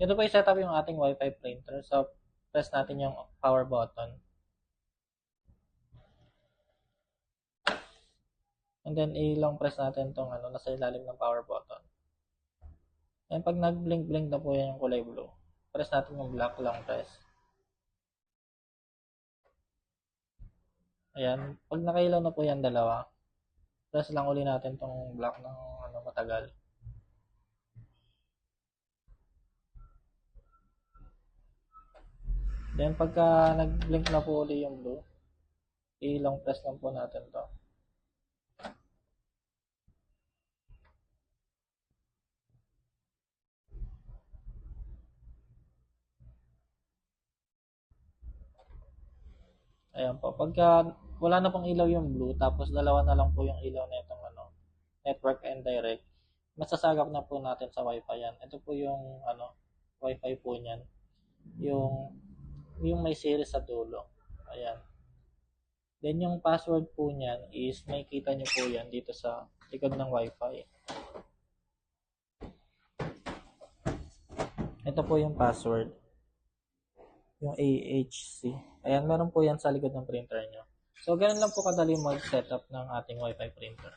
Ito po i-setup yung ating Wi-Fi printer. So, press natin yung power button. And then, i-long press natin itong nasa ilalim ng power button. And pag nag-blink-blink na po yan yung kulay blue, press natin yung black long press. Ayan. Pag nakailaw na po yan dalawa, press lang uli natin itong black ng matagal. Then, pagka nag-blink na po uli yung blue, i-long press lang po natin to. Ayan po. Pagka wala na pong ilaw yung blue, tapos dalawa na lang po yung ilaw na itong network and direct, masasagap na po natin sa Wi-Fi yan. Ito po yung Wi-Fi po niyan. Yung may series sa dulo. Ayan. Then yung password po niyan is makikita nyo po yan dito sa likod ng Wi-Fi. Ito po yung password. Yung AHC. Ayan, meron po yan sa likod ng printer nyo. So, ganun lang po kadali mag-setup ng ating Wi-Fi printer.